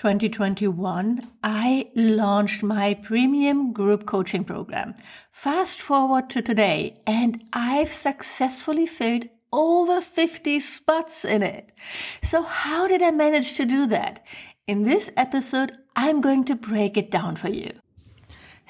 2021, I launched my premium group coaching program. Fast forward to today, and I've successfully filled over 50 spots in it. So how did I manage to do that? In this episode, I'm going to break it down for you.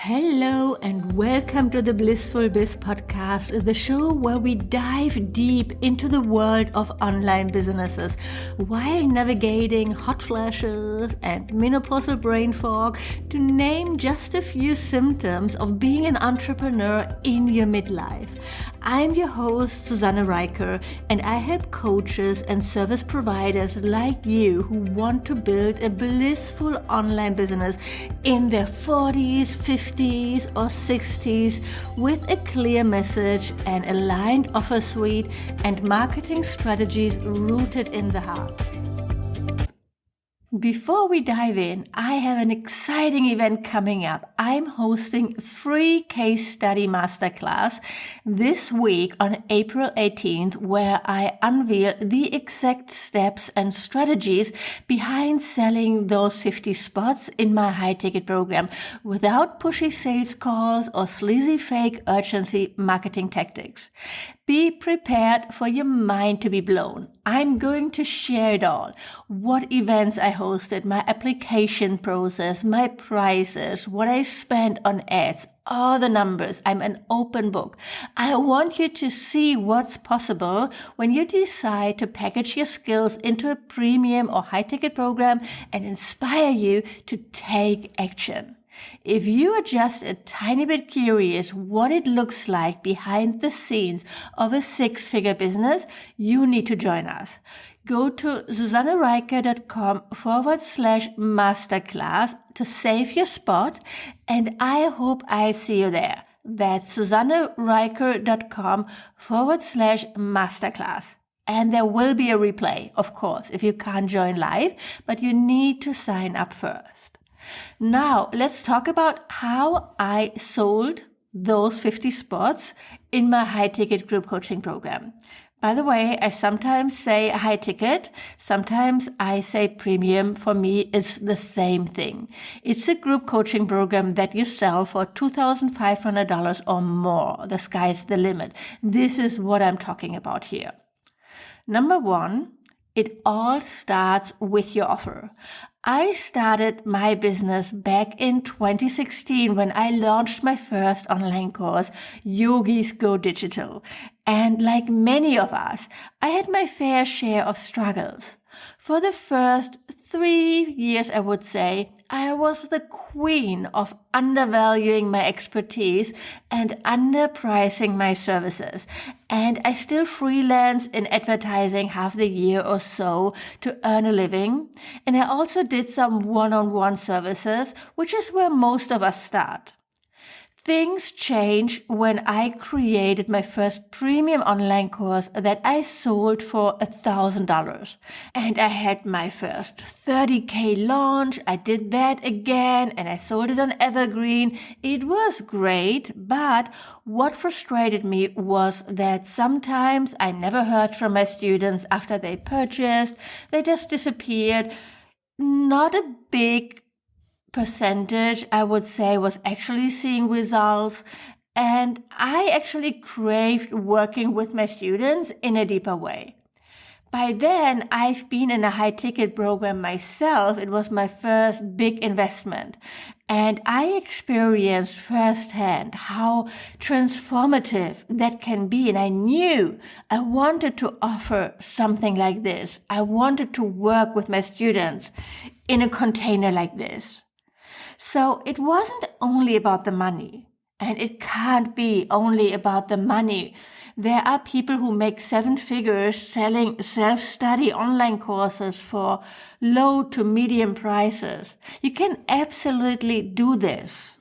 Hello and welcome to the Blissful Biz podcast, the show where we dive deep into the world of online businesses while navigating hot flashes and menopausal brain fog, to name just a few symptoms of being an entrepreneur in your midlife. I'm your host, Susanne Reiker, and I help coaches and service providers like you who want to build a blissful online business in their 40s, 50s, or 60s with a clear message, an aligned offer suite, and marketing strategies rooted in the heart. Before we dive in, I have an exciting event coming up. I'm hosting a free case study masterclass this week on April 18th, where I unveil the exact steps and strategies behind selling those 50 spots in my high-ticket program without pushy sales calls or sleazy fake urgency marketing tactics. Be prepared for your mind to be blown. I'm going to share it all. What events I hosted, my application process, my prices, what I spent on ads, all the numbers. I'm an open book. I want you to see what's possible when you decide to package your skills into a premium or high-ticket program and inspire you to take action. If you are just a tiny bit curious what it looks like behind the scenes of a six-figure business, you need to join us. Go to susannereiker.com/masterclass to save your spot, and I hope I see you there. That's susannereiker.com/masterclass. And there will be a replay, of course, if you can't join live, but you need to sign up first. Now, let's talk about how I sold those 50 spots in my high-ticket group coaching program. By the way, I sometimes say high ticket, sometimes I say premium. For me, it's the same thing. It's a group coaching program that you sell for $2,500 or more. The sky's the limit. This is what I'm talking about here. Number one, it all starts with your offer. I started my business back in 2016 when I launched my first online course, Yogis Go Digital. And like many of us, I had my fair share of struggles. For the first 3 years, I would say, I was the queen of undervaluing my expertise and underpricing my services. And I still freelance in advertising half the year or so to earn a living. And I also did some one-on-one services, which is where most of us start. Things changed when I created my first premium online course that I sold for $1,000. And I had my first 30K launch. I did that again and I sold it on Evergreen. It was great, but what frustrated me was that sometimes I never heard from my students after they purchased. They just disappeared. Not a big percentage, I would say, was actually seeing results. And I actually craved working with my students in a deeper way. By then, I've been in a high-ticket program myself. It was my first big investment. And I experienced firsthand how transformative that can be. And I knew I wanted to offer something like this. I wanted to work with my students in a container like this. So it wasn't only about the money, and it can't be only about the money. There are people who make 7 figures selling self-study online courses for low to medium prices. You can absolutely do this.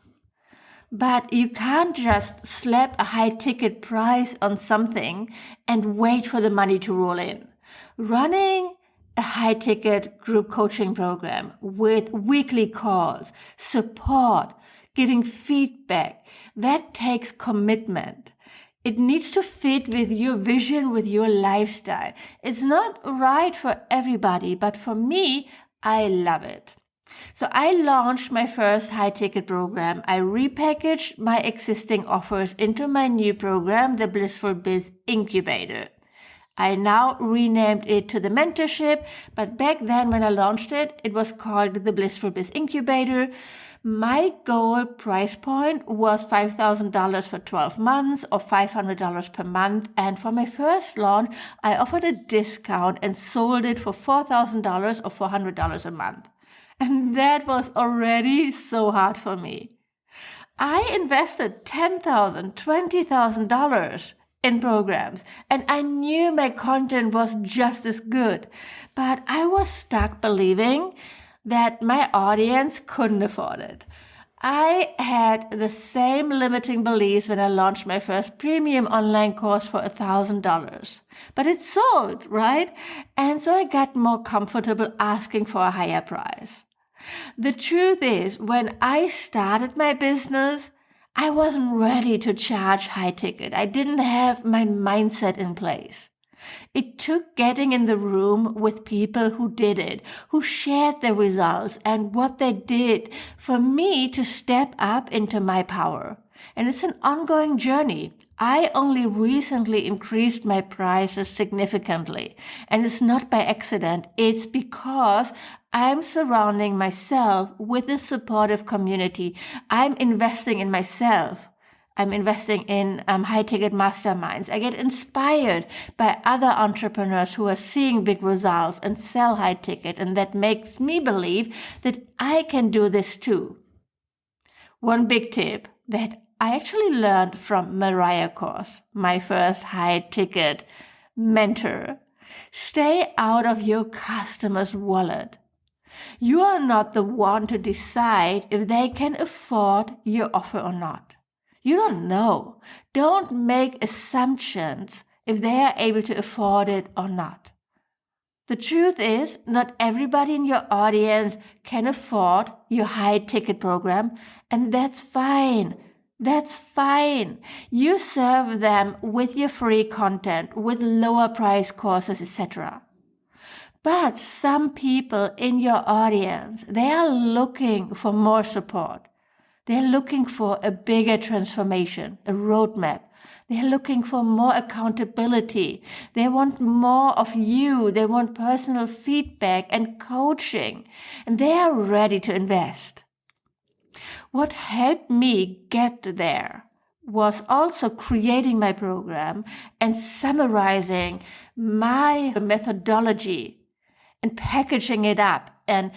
But you can't just slap a high-ticket price on something and wait for the money to roll in. Running a high-ticket group coaching program with weekly calls, support, giving feedback, that takes commitment. It needs to fit with your vision, with your lifestyle. It's not right for everybody, but for me, I love it. So I launched my first high ticket program. I repackaged my existing offers into my new program, the Blissful Biz Incubator. I now renamed it to the mentorship, but back then when I launched it, it was called the Blissful Biz Incubator. My goal price point was $5,000 for 12 months or $500 per month. And for my first launch, I offered a discount and sold it for $4,000 or $400 a month. And that was already so hard for me. I invested $10,000, $20,000 in programs, and I knew my content was just as good, but I was stuck believing that my audience couldn't afford it. I had the same limiting beliefs when I launched my first premium online course for $1,000, but it sold, right? And so I got more comfortable asking for a higher price. The truth is, when I started my business, I wasn't ready to charge high ticket. I didn't have my mindset in place. It took getting in the room with people who did it, who shared their results and what they did for me to step up into my power. And it's an ongoing journey. I only recently increased my prices significantly. And it's not by accident. It's because I'm surrounding myself with a supportive community. I'm investing in myself. I'm investing in high-ticket masterminds. I get inspired by other entrepreneurs who are seeing big results and sell high-ticket, and that makes me believe that I can do this too. One big tip that I actually learned from Mariah Course, my first high-ticket mentor: stay out of your customer's wallet. You are not the one to decide if they can afford your offer or not. You don't know. Don't make assumptions if they are able to afford it or not. The truth is, not everybody in your audience can afford your high ticket program, and that's fine. That's fine. You serve them with your free content, with lower price courses, etc. But some people in your audience, they are looking for more support. They're looking for a bigger transformation, a roadmap. They're looking for more accountability. They want more of you. They want personal feedback and coaching. And they are ready to invest. What helped me get there was also creating my program and summarizing my methodology and packaging it up and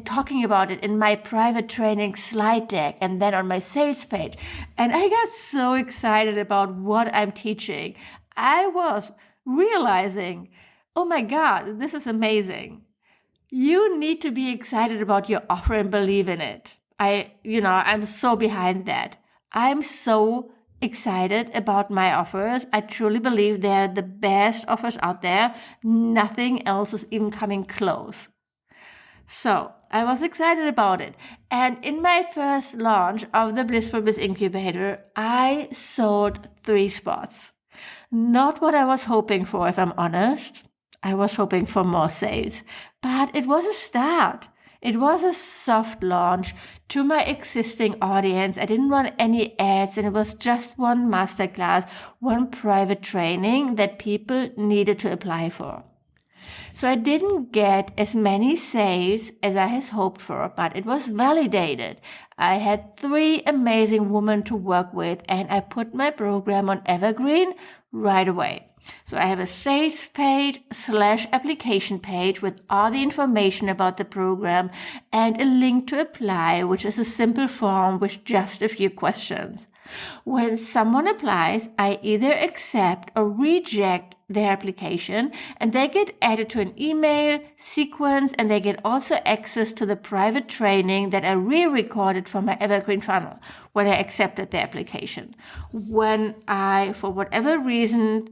talking about it in my private training slide deck and then on my sales page. And I got so excited about what I'm teaching. I was realizing, oh my God, this is amazing. You need to be excited about your offer and believe in it. I'm so behind that. I'm so excited about my offers. I truly believe they're the best offers out there. Nothing else is even coming close. So I was excited about it. And in my first launch of the Blissful Biz Incubator, I sold 3 spots. Not what I was hoping for, if I'm honest. I was hoping for more sales, but it was a start. It was a soft launch to my existing audience. I didn't run any ads, and it was just one masterclass, one private training that people needed to apply for. So I didn't get as many sales as I had hoped for, but it was validated. I had 3 amazing women to work with, and I put my program on Evergreen right away. So I have a sales page / application page with all the information about the program and a link to apply, which is a simple form with just a few questions. When someone applies, I either accept or reject their application, and they get added to an email sequence, and they get also access to the private training that I re-recorded from my Evergreen funnel when I accepted the application. When I, for whatever reason,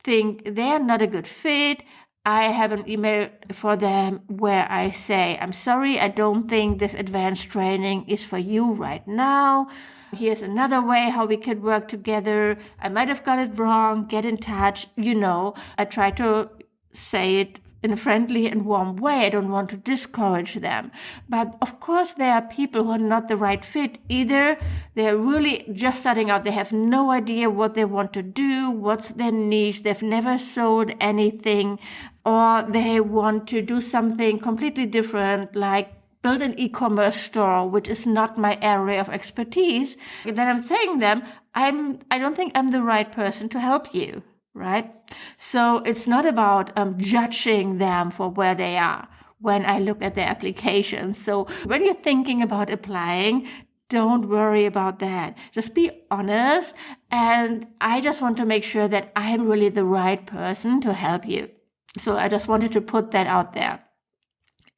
think they're not a good fit, I have an email for them where I say, I'm sorry, I don't think this advanced training is for you right now. Here's another way how we could work together. I might have got it wrong. Get in touch. I try to say it in a friendly and warm way. I don't want to discourage them. But of course, there are people who are not the right fit. Either they're really just starting out, they have no idea what they want to do, what's their niche, they've never sold anything, or they want to do something completely different, like build an e-commerce store, which is not my area of expertise. And then I'm saying them, I don't think I'm the right person to help you, right? So it's not about judging them for where they are when I look at their applications. So when you're thinking about applying, don't worry about that. Just be honest. And I just want to make sure that I'm really the right person to help you. So I just wanted to put that out there.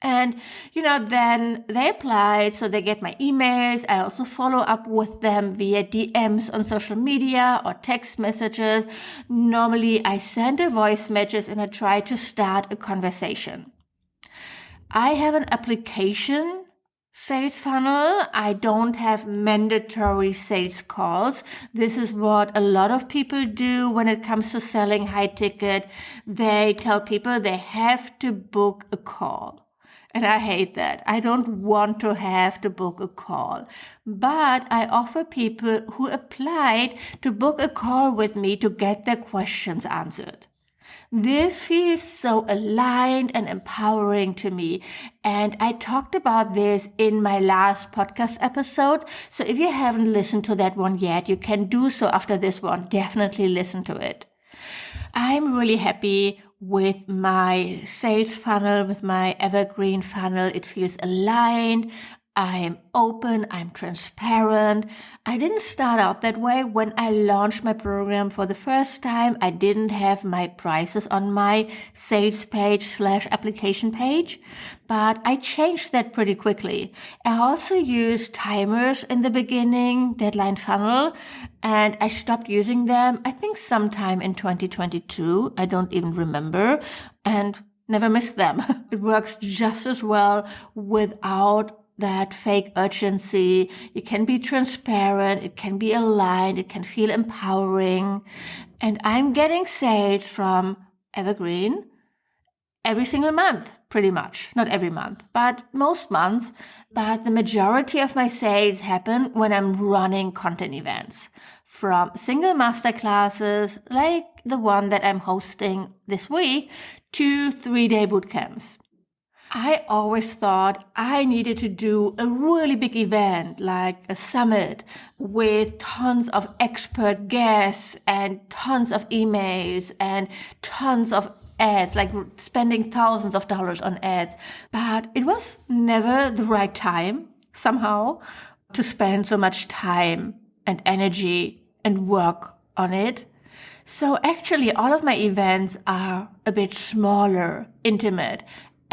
And, then they applied, so they get my emails. I also follow up with them via DMs on social media or text messages. Normally, I send a voice message and I try to start a conversation. I have an application sales funnel. I don't have mandatory sales calls. This is what a lot of people do when it comes to selling high ticket. They tell people they have to book a call. And I hate that. I don't want to have to book a call. But I offer people who applied to book a call with me to get their questions answered. This feels so aligned and empowering to me. And I talked about this in my last podcast episode. So if you haven't listened to that one yet, you can do so after this one. Definitely listen to it. I'm really happy with my sales funnel, with my evergreen funnel. It feels aligned. I'm open. I'm transparent. I didn't start out that way. When I launched my program for the first time, I didn't have my prices on my sales page / application page, but I changed that pretty quickly. I also used timers in the beginning, deadline funnel, and I stopped using them, I think sometime in 2022. I don't even remember, and never missed them. It works just as well without that fake urgency. You can be transparent. It can be aligned. It can feel empowering. And I'm getting sales from Evergreen every single month, pretty much. Not every month, but most months. But the majority of my sales happen when I'm running content events, from single masterclasses like the one that I'm hosting this week to 3-day bootcamps. I always thought I needed to do a really big event, like a summit with tons of expert guests and tons of emails and tons of ads, like spending thousands of dollars on ads. But it was never the right time, somehow, to spend so much time and energy and work on it. So actually, all of my events are a bit smaller, intimate.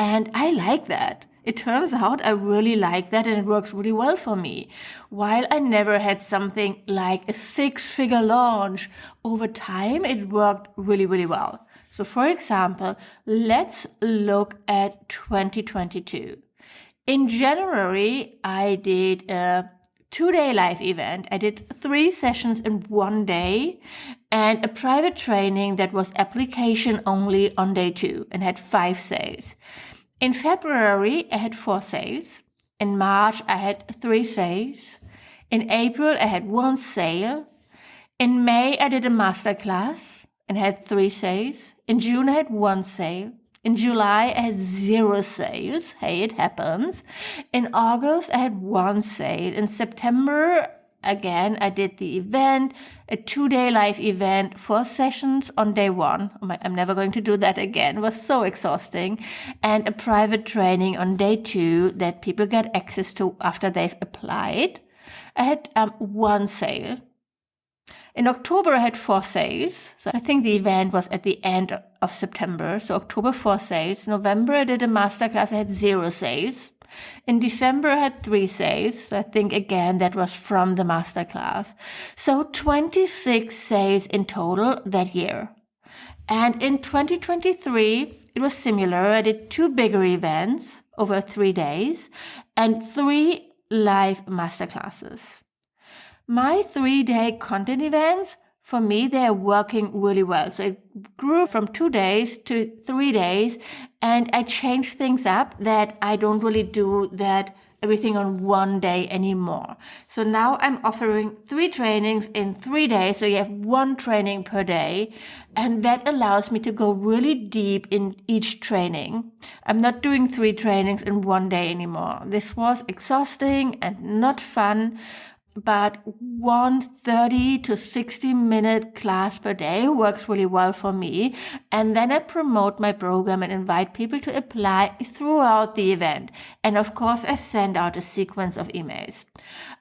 And I like that. It turns out I really like that, and it works really well for me. While I never had something like a 6-figure launch, over time it worked really, really well. So for example, let's look at 2022. In January, I did a 2-day live event. I did 3 sessions in 1 day and a private training that was application only on day 2 and had 5 sales. In February, I had 4 sales. In March, I had 3 sales. In April, I had 1 sale. In May, I did a masterclass and had 3 sales. In June, I had 1 sale. In July, I had 0 sales. Hey, it happens. In August, I had 1 sale. In September, again, I did the event, a 2-day live event, 4 sessions on day 1. I'm never going to do that again. It was so exhausting. And a private training on day 2 that people get access to after they've applied. I had 1 sale. In October, I had 4 sales. So I think the event was at the end of September. So October, 4 sales. November, I did a masterclass. I had 0 sales. In December, I had 3 sales. So I think, again, that was from the masterclass. So 26 sales in total that year. And in 2023, it was similar. I did 2 bigger events over 3 days and 3 live masterclasses. My 3-day content events for me, they are working really well. So it grew from 2 days to 3 days, and I changed things up that I don't really do that everything on 1 day anymore. So now I'm offering 3 trainings in 3 days. So you have 1 training per day. And that allows me to go really deep in each training. I'm not doing 3 trainings in 1 day anymore. This was exhausting and not fun. But 1 30 to 60 minute class per day works really well for me. And then I promote my program and invite people to apply throughout the event. And of course, I send out a sequence of emails.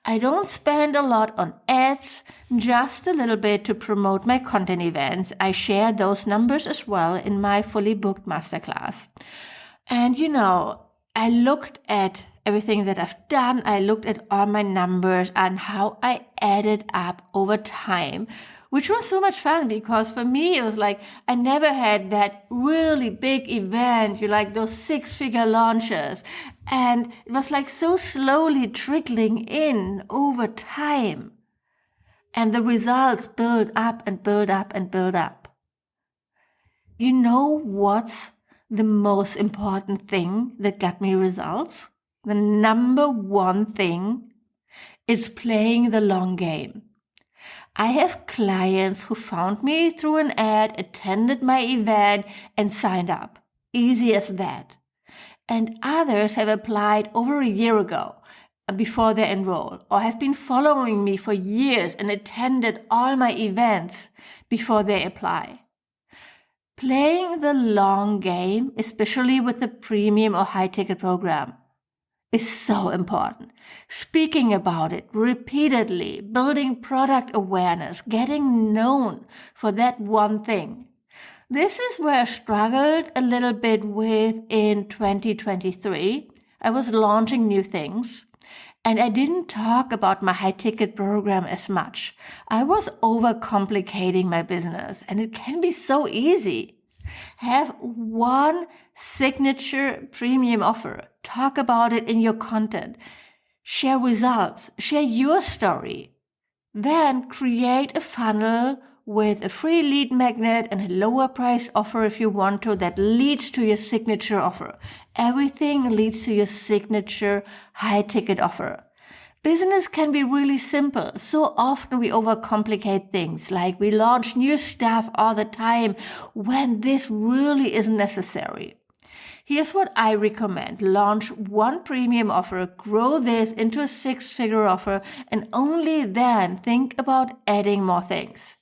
I don't spend a lot on ads, just a little bit to promote my content events. I share those numbers as well in my fully booked masterclass. And I looked at everything that I've done. I looked at all my numbers and how I added up over time, which was so much fun because for me, it was like I never had that really big event, like those 6-figure launches. And it was like so slowly trickling in over time. And the results build up and build up and build up. You know what's the most important thing that got me results? The number one thing is playing the long game. I have clients who found me through an ad, attended my event, and signed up. Easy as that. And others have applied over a year ago before they enroll, or have been following me for years and attended all my events before they apply. Playing the long game, especially with the premium or high-ticket program, is so important. Speaking about it repeatedly, building product awareness, getting known for that one thing. This is where I struggled a little bit with in 2023. I was launching new things. And I didn't talk about my high-ticket program as much. I was overcomplicating my business, and it can be so easy. Have one signature premium offer. Talk about it in your content. Share results. Share your story. Then create a funnel with a free lead magnet and a lower price offer if you want to that leads to your signature offer. Everything leads to your signature high ticket offer. Business can be really simple. So often we overcomplicate things, like we launch new stuff all the time when this really isn't necessary. Here's what I recommend. Launch one premium offer, grow this into a 6-figure offer, and only then think about adding more things.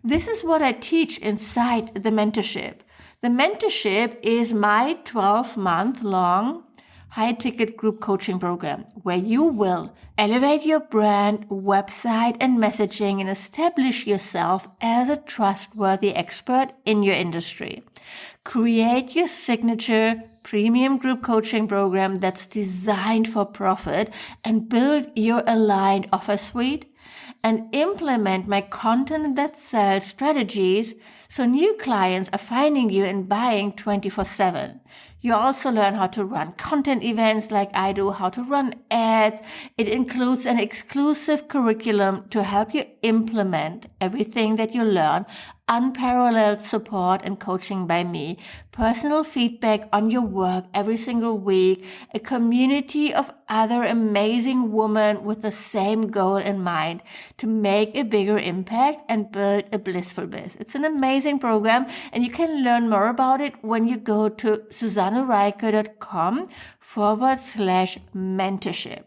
This is what I teach inside the mentorship. The mentorship is my 12-month-long high-ticket group coaching program where you will elevate your brand, website, and messaging and establish yourself as a trustworthy expert in your industry. Create your signature premium group coaching program that's designed for profit and build your aligned offer suite and implement my content that sells strategies so new clients are finding you and buying 24/7. You also learn how to run content events like I do, how to run ads. It includes an exclusive curriculum to help you implement everything that you learn, unparalleled support and coaching by me, personal feedback on your work every single week, a community of other amazing women with the same goal in mind to make a bigger impact and build a blissful biz. It's an amazing program, and you can learn more about it when you go to susannereiche.com/mentorship.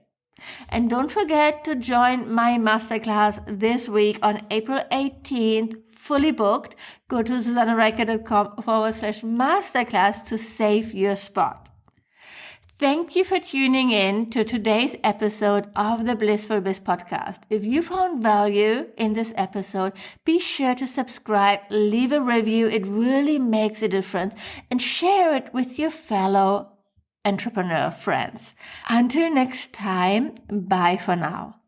And don't forget to join my masterclass this week on April 18th, fully booked. Go to susannereiche.com/masterclass to save your spot. Thank you for tuning in to today's episode of the Blissful Biz podcast. If you found value in this episode, be sure to subscribe, leave a review. It really makes a difference, and share it with your fellow entrepreneur friends. Until next time, bye for now.